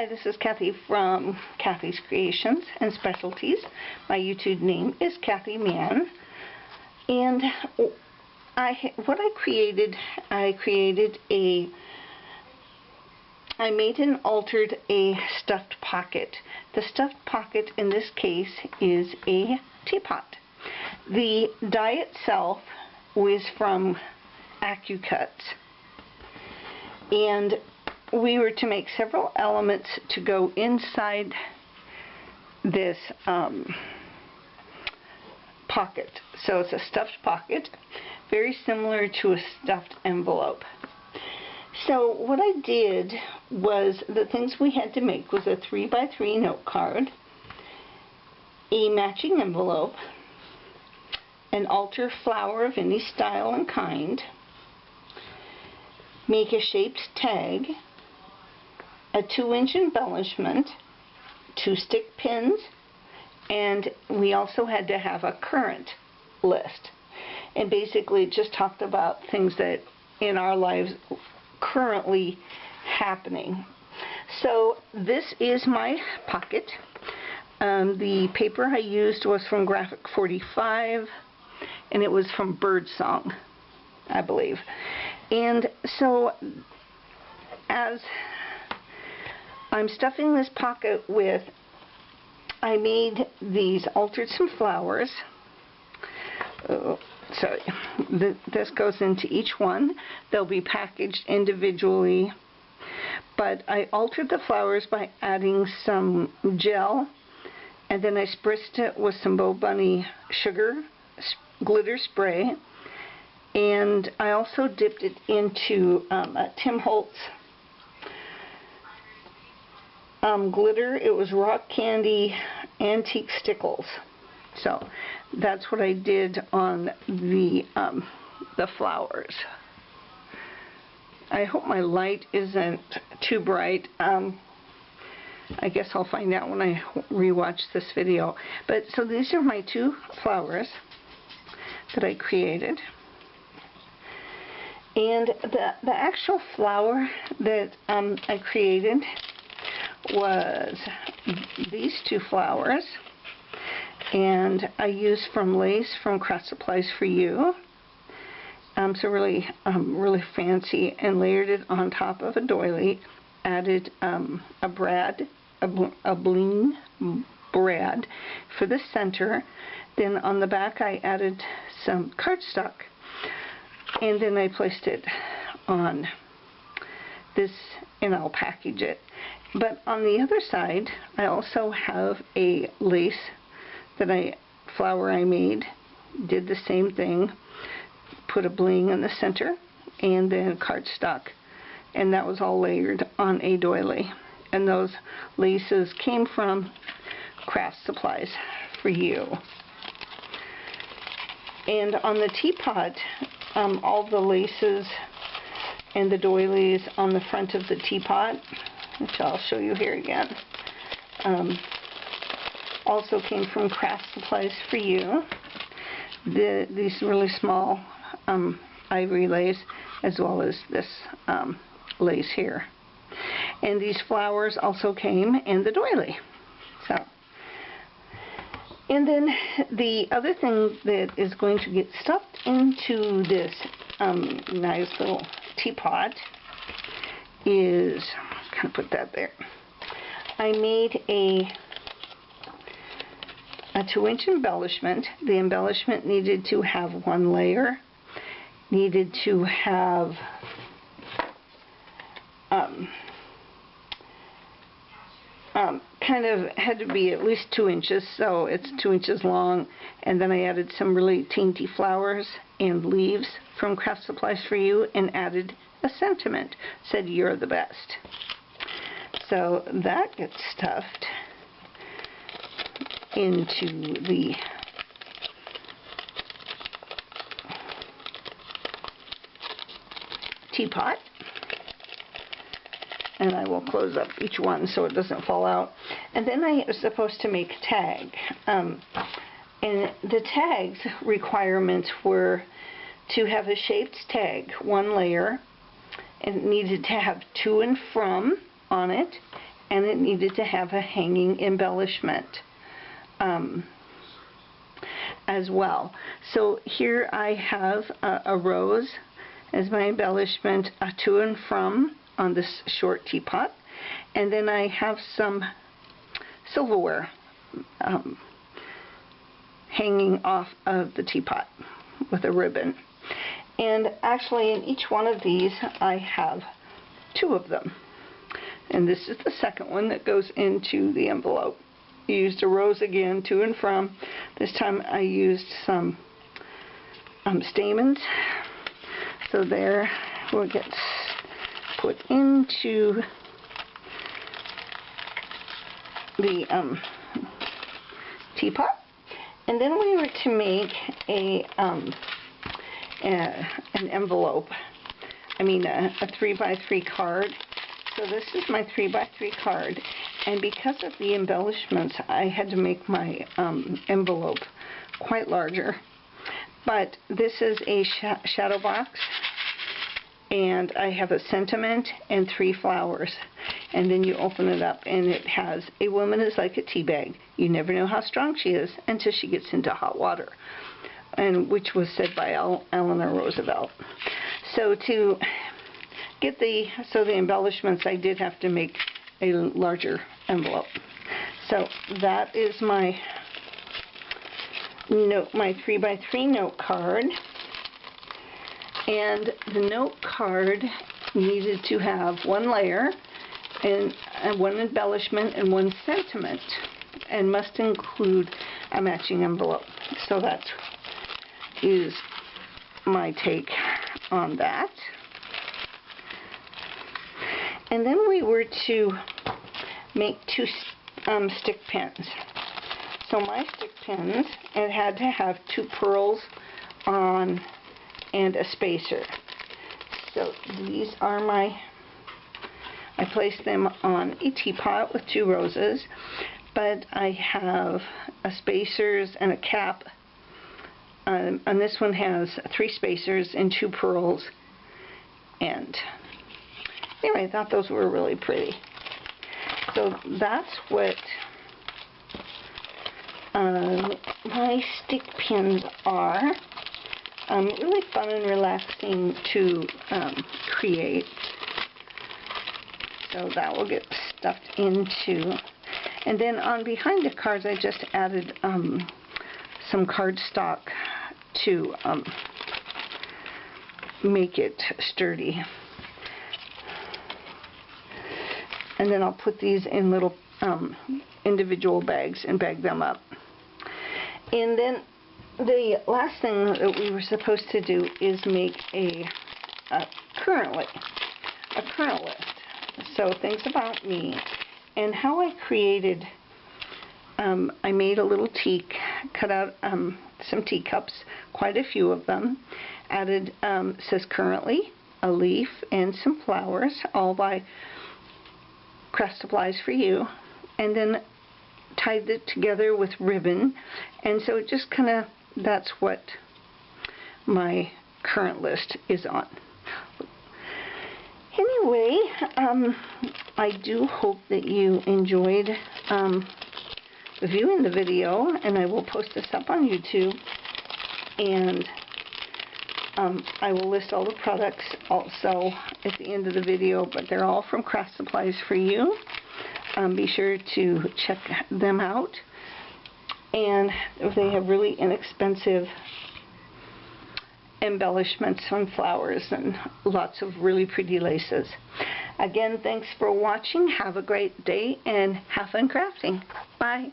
Hi, this is Kathi from Kathi's Creations and Specialties. My YouTube name is Kathi Mann. And I made and altered a stuffed pocket. The stuffed pocket in this case is a teapot. The die itself was from AccuCuts. And we were to make several elements to go inside this pocket. So it's a stuffed pocket, very similar to a stuffed envelope. So what I did was, the things we had to make was a 3x3 note card, a matching envelope, an altar flower of any style and kind, make a shaped tag, a 2-inch embellishment, 2 stick pins, and we also had to have a current list. And basically it just talked about things that in our lives currently happening. So this is my pocket. The paper I used was from Graphic 45, and it was from Birdsong, I believe. And so as I'm stuffing this pocket with, I made these, altered some flowers. Sorry, this goes into each one. They'll be packaged individually. But I altered the flowers by adding some gel, and then I spritzed it with some Bow Bunny sugar glitter spray. And I also dipped it into Tim Holtz glitter. It was Rock Candy Antique Stickles. So that's what I did on the flowers. I hope my light isn't too bright. I guess I'll find out when I rewatch this video. But so these are my 2 flowers that I created. And the actual flower that I created was these 2 flowers, and I used from lace from Craft Supplies For You. So really fancy, and layered it on top of a doily. Added a bling brad for the center. Then on the back I added some cardstock, and then I placed it on this, and I'll package it. But on the other side, I also have a lace flower I made. Did the same thing. Put a bling in the center, and then cardstock. And that was all layered on a doily. And those laces came from Craft Supplies For You. And on the teapot, all the laces and the doilies on the front of the teapot, which I'll show you here again, also came from Craft Supplies For You. These really small ivory lace, as well as this lace here. And these flowers also came in the doily. So, and then the other thing that is going to get stuffed into this nice little teapot is, kind of put that there. I made a 2-inch embellishment. The embellishment needed to have 1 layer, needed to have kind of had to be at least 2 inches, so it's 2 inches long. And then I added some really dainty flowers and leaves from Craft Supplies For You, and added a sentiment, said "You're the best." So that gets stuffed into the teapot. And I will close up each one so it doesn't fall out. And then I was supposed to make a tag. And the tag's requirements were to have a shaped tag, 1 layer, and it needed to have to and from on it, and it needed to have a hanging embellishment as well. So here I have a rose as my embellishment, a to and from on this short teapot, and then I have some silverware hanging off of the teapot with a ribbon. And actually in each one of these I have 2 of them. And this is the second one that goes into the envelope. I used a rose again, to and from. This time I used some stamens. So there will get put into the teapot. And then we were to make an envelope. I mean a 3x3 card. So this is my 3x3 card, and because of the embellishments I had to make my envelope quite larger. But this is a shadow box, and I have a sentiment and 3 flowers, and then you open it up and it has, a woman is like a tea bag. You never know how strong she is until she gets into hot water, and which was said by Eleanor Roosevelt. So to get the embellishments, I did have to make a larger envelope. So that is my note, my 3x3 note card. And the note card needed to have 1 layer and 1 embellishment and 1 sentiment, and must include a matching envelope. So that is my take on that. And then we were to make 2 stick pins. So my stick pins, it had to have 2 pearls on and a spacer. So these are I placed them on a teapot with 2 roses, but I have a spacers and a cap. And this one has 3 spacers and 2 pearls. And anyway, I thought those were really pretty. So that's what my stick pins are. Really fun and relaxing to create. So that will get stuffed into. And then on behind the cards I just added some cardstock to make it sturdy. And then I'll put these in little individual bags and bag them up. And then the last thing that we were supposed to do is make a current list. So things about me and how I created. I made a little cut out some teacups, quite a few of them. Added says currently, a leaf, and some flowers, all by Craft Supplies for You, and then tied it together with ribbon, and so it just kind of, that's what my current list is on. Anyway, I do hope that you enjoyed viewing the video, and I will post this up on YouTube, and I will list all the products also at the end of the video, but they're all from Craft Supplies for You. Be sure to check them out, and they have really inexpensive embellishments on flowers and lots of really pretty laces. Again, thanks for watching. Have a great day and have fun crafting. Bye.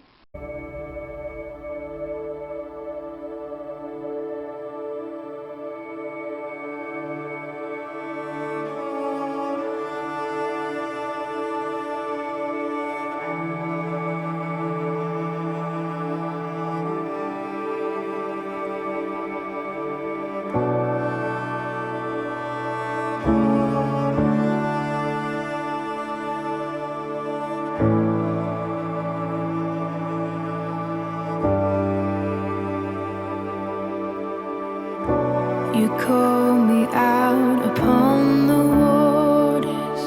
You call me out upon the waters,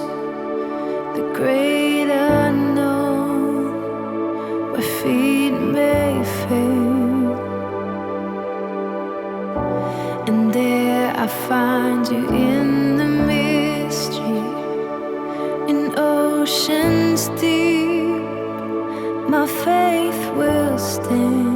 the great unknown. and there I find you in the mystery, in oceans deep. My faith will stand.